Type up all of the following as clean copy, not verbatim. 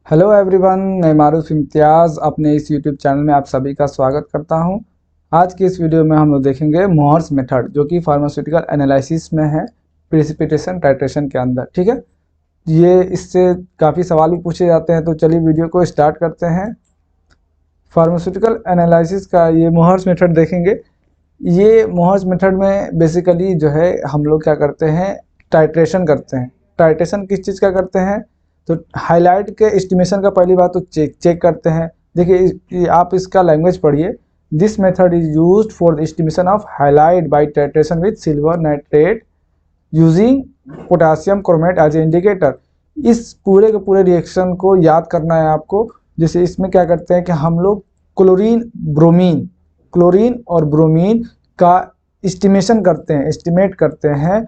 Hello everyone, मैं मारूफ इम्तियाज़ अपने इस यूट्यूब चैनल में आप सभी का स्वागत करता हूं। आज की इस वीडियो में हम लोग देखेंगे मोहर्स मेथड, जो कि फार्मास्यूटिकल एनालिसिस में है, प्रिसिपिटेशन टाइट्रेशन के अंदर। ठीक है, ये इससे काफ़ी सवाल भी पूछे जाते हैं, तो चलिए वीडियो को स्टार्ट करते हैं। फार्मास्यूटिकल एनालिसिस का ये मोहर्स मेथड देखेंगे। ये मोहर्स मेथड में बेसिकली जो है हम लोग क्या करते हैं, टाइट्रेशन करते हैं। टाइट्रेशन किस चीज़ का करते हैं, तो हाईलाइट के एस्टिमेशन का पहली बात तो चेक करते हैं। देखिए आप इसका लैंग्वेज पढ़िए। This method is used for the estimation of halide by titration with silver nitrate using potassium chromate as a indicator. इस पूरे के पूरे रिएक्शन को याद करना है आपको। जैसे इसमें क्या करते हैं कि हम लोग क्लोरीन और ब्रोमीन का एस्टिमेट करते हैं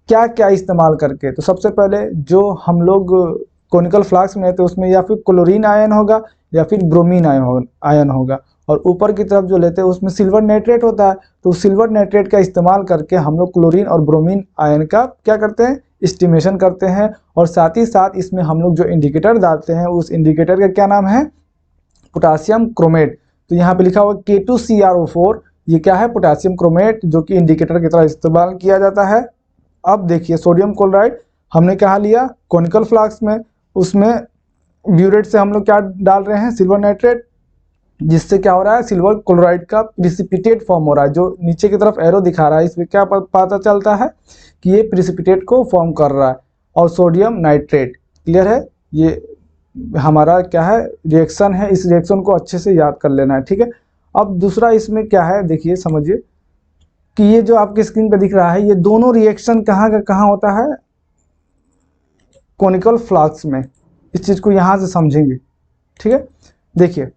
क्या क्या इस्तेमाल करके। तो सबसे पहले जो हम लोग कोनिकल फ्लास्क में है, तो उसमें या फिर क्लोरीन आयन होगा या फिर ब्रोमीन आयन होगा, और ऊपर की तरफ जो लेते हैं उसमें सिल्वर नाइट्रेट होता है। तो सिल्वर नाइट्रेट का इस्तेमाल करके हम लोग क्लोरीन और ब्रोमीन आयन का क्या करते हैं, एस्टिमेशन करते हैं। और साथ ही साथ इसमें हम लोग जो इंडिकेटर डालते हैं, उस इंडिकेटर का क्या नाम है, पोटासियम क्रोमेट। तो यहाँ पे लिखा हुआ K2CrO4, ये क्या है, पोटासियम क्रोमेट, जो कि इंडिकेटर की तरह इस्तेमाल किया जाता है। अब देखिए सोडियम क्लोराइड हमने कहाँ लिया, कोनिकल फ्लास्क में। उसमें ब्यूरेट से हम लोग क्या डाल रहे हैं, सिल्वर नाइट्रेट, जिससे क्या हो रहा है, सिल्वर क्लोराइड का प्रिसिपिटेट फॉर्म हो रहा है। जो नीचे की तरफ एरो दिखा रहा है, इसमें क्या पता चलता है कि ये प्रिसिपिटेट को फॉर्म कर रहा है। और सोडियम नाइट्रेट, क्लियर है, ये हमारा क्या है, रिएक्शन है। इस रिएक्शन को अच्छे से याद कर लेना है, ठीक है। अब दूसरा इसमें क्या है, देखिए समझिए कि ये जो आपके स्क्रीन पे दिख रहा है, ये दोनों रिएक्शन कहाँ का कहाँ होता है, कोनिकल फ्लास्क में। इस चीज़ को यहाँ से समझेंगे, ठीक है। देखिए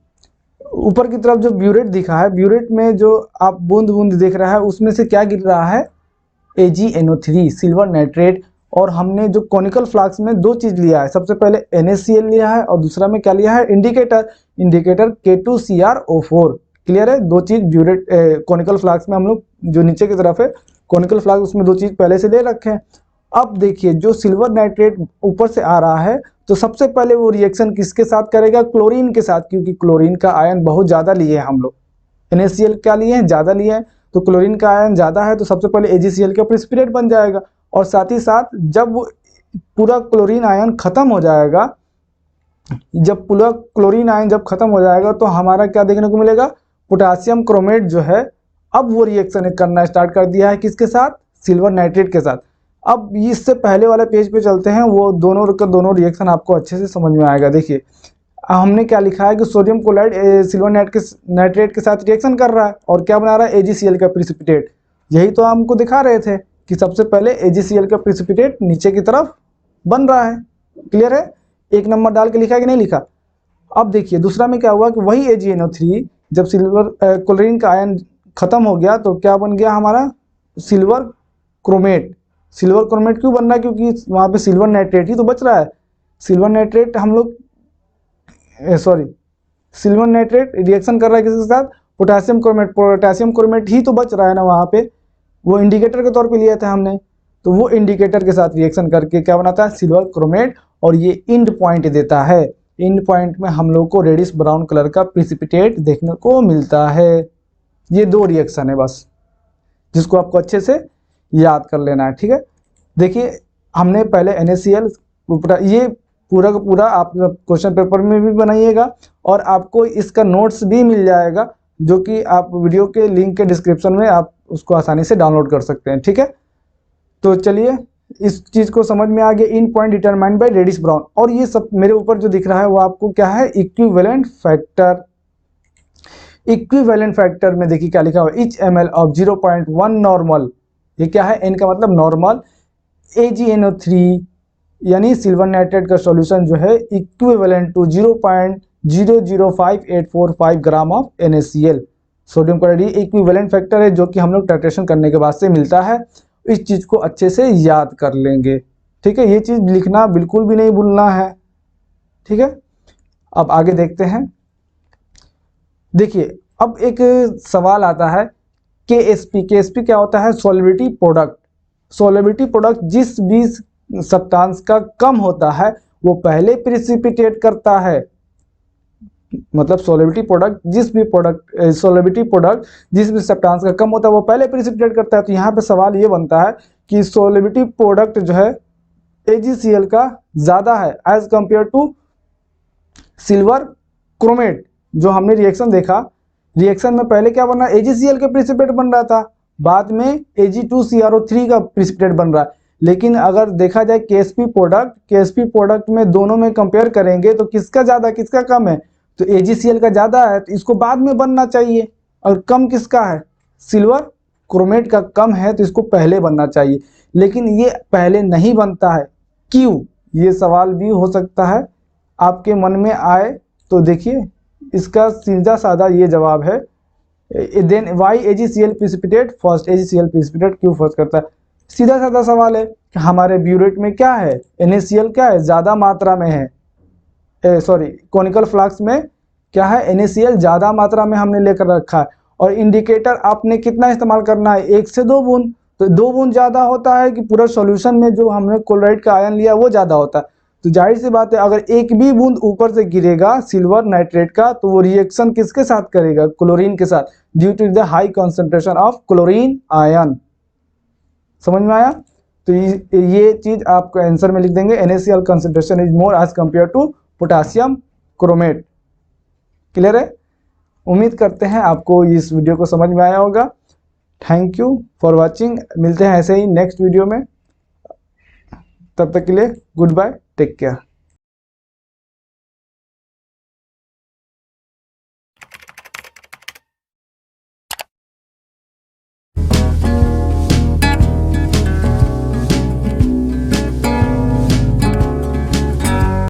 ऊपर की तरफ जो ब्यूरेट दिखा है, ब्यूरेट में जो आप बूंद बूंद देख रहा है, उसमें से क्या गिर रहा है, AgNO3 सिल्वर नाइट्रेट। और हमने जो कोनिकल फ्लास्क में दो चीज़ लिया है, सबसे पहले NaCl लिया है और दूसरा में क्या लिया है, इंडिकेटर K2CrO4। क्लियर है, दो चीज़ ब्यूरेट कोनिकल फ्लास्क में हम लोग जो नीचे की तरफ है कोनिकल फ्लास्क, उसमें दो चीज़ पहले से ले रखे हैं। अब देखिए जो सिल्वर नाइट्रेट ऊपर से आ रहा है, तो सबसे पहले वो रिएक्शन किसके साथ करेगा, क्लोरीन के साथ, क्योंकि क्लोरीन का आयन बहुत ज़्यादा लिए हैं हम लोग। NaCl क्या लिए हैं, ज़्यादा लिए हैं, तो क्लोरीन का आयन ज़्यादा है, तो सबसे पहले AgCl का प्रिसिपिटेट बन जाएगा। और साथ ही साथ जब पूरा क्लोरीन आयन खत्म हो जाएगा, जब खत्म हो जाएगा, तो हमारा क्या देखने को मिलेगा, पोटासियम क्रोमेट जो है, अब वो रिएक्शन करना स्टार्ट कर दिया है, किसके साथ, सिल्वर नाइट्रेट के साथ। अब इससे पहले वाले पेज पे चलते हैं, वो दोनों का दोनों रिएक्शन आपको अच्छे से समझ में आएगा। देखिए हमने क्या लिखा है कि सोडियम क्लोराइड सिल्वर नाइट्रेट के साथ रिएक्शन कर रहा है और क्या बना रहा है, AgCl का प्रिसिपिटेट। यही तो हमको दिखा रहे थे कि सबसे पहले AgCl का प्रिसिपिटेट नीचे की तरफ बन रहा है। क्लियर है, एक नंबर डाल के लिखा है कि नहीं लिखा। अब देखिए दूसरा में क्या हुआ कि वही AgNO3 जब सिल्वर क्लोरीन का आयन खत्म हो गया, तो क्या बन गया हमारा, सिल्वर क्रोमेट। सिल्वर क्रोमेट क्यों बन रहा है, क्योंकि वहाँ पे सिल्वर नाइट्रेट ही तो बच रहा है। सिल्वर नाइट्रेट हम लोग सिल्वर नाइट्रेट रिएक्शन कर रहा है किसके साथ, पोटासियम क्रोमेट ही तो बच रहा है ना वहाँ पे, वो इंडिकेटर के तौर पे लिया था हमने। तो वो इंडिकेटर के साथ रिएक्शन करके क्या बनाता है, सिल्वर क्रोमेट, और ये इंड पॉइंट देता है। इंड पॉइंट में हम लोग को रेडिश ब्राउन कलर का प्रिसिपिटेट देखने को मिलता है। ये दो रिएक्शन है बस, जिसको आपको अच्छे से याद कर लेना है, ठीक है। देखिए हमने पहले NaCl, ये पूरा का पूरा आप क्वेश्चन पेपर में भी बनाइएगा, और आपको इसका नोट्स भी मिल जाएगा, जो कि आप वीडियो के लिंक के डिस्क्रिप्शन में आप उसको आसानी से डाउनलोड कर सकते हैं, ठीक है। तो चलिए इस चीज़ को समझ में आ गया, in point determined by reddish brown. और ये सब मेरे ऊपर जो दिख रहा है वो आपको क्या है, इक्विवेलेंट फैक्टर। इक्विवेलेंट फैक्टर में देखिए क्या लिखा हुआ है, each ml ऑफ 0.1 नॉर्मल, ये क्या है, n का मतलब नॉर्मल, AgNO3 यानी सिल्वर नाइट्रेट का सॉल्यूशन जो है equivalent to 0.005845 gram of NaCl sodium chloride. Equivalent factor है जो कि हम लोग टाइट्रेशन करने के बाद से मिलता है। इस चीज़ को अच्छे से याद कर लेंगे, ठीक है। ये चीज़ लिखना बिल्कुल भी नहीं भूलना है, ठीक है। अब आगे देखते हैं। देखिए अब एक सवाल आता है, KSP क्या होता है, सॉल्युबिलिटी प्रोडक्ट। सॉल्युबिलिटी प्रोडक्ट जिस भी सब्सटेंस का कम होता है वो पहले प्रिसिपिटेट करता है, मतलब सोलिबिलिटी प्रोडक्ट जिस भी सब्सटेंस का कम होता है वो पहले प्रिसिपिटेट करता है। तो यहाँ पे सवाल ये बनता है कि सोलिबिलिटी प्रोडक्ट जो है AgCl का ज़्यादा है as compare to silver chromate. जो हमने रिएक्शन देखा, रिएक्शन में पहले क्या बन रहा है, AgCl का प्रिसिपिटेट बन रहा था, बाद में Ag2CrO3 का प्रिसिपिटेट बन रहा है। लेकिन अगर देखा जाए KSP प्रोडक्ट में दोनों में कंपेयर करेंगे तो किसका ज़्यादा किसका कम है, तो AgCl का ज़्यादा है, तो इसको बाद में बनना चाहिए। और कम किसका है, सिल्वर क्रोमेट का कम है, तो इसको पहले बनना चाहिए। लेकिन ये पहले नहीं बनता है, क्यों, ये सवाल भी हो सकता है आपके मन में आए। तो देखिए इसका सीधा साधा ये जवाब है, then why AgCl precipitate first, AgCl precipitate क्यों फर्स्ट करता है। सीधा साधा सवाल है कि हमारे ब्यूरेट में क्या है, NaCl क्या है, ज़्यादा मात्रा में है, कोनिकल फ्लास्क में क्या है, NaCl ज़्यादा मात्रा में हमने लेकर रखा है। और इंडिकेटर आपने कितना इस्तेमाल करना है, 1 से 2 बूंद, तो 2 बूंद ज़्यादा होता है कि पूरा सॉल्यूशन में जो हमने क्लोराइड का आयन लिया वो ज़्यादा होता है। तो जाहिर सी बात है अगर एक भी बूंद ऊपर से गिरेगा सिल्वर नाइट्रेट का तो वो रिएक्शन किसके साथ करेगा, क्लोरीन के साथ, due to the high concentration of chlorine ion. समझ में आया। तो ये चीज़ आपको आंसर में लिख देंगे, NaCl concentration is more as compare to potassium chromate. Clear है। उम्मीद करते हैं आपको इस वीडियो को समझ में आया होगा। Thank you for watching. मिलते हैं ऐसे ही नेक्स्ट वीडियो में, तब तक के लिए गुड बाय, टेक केयर।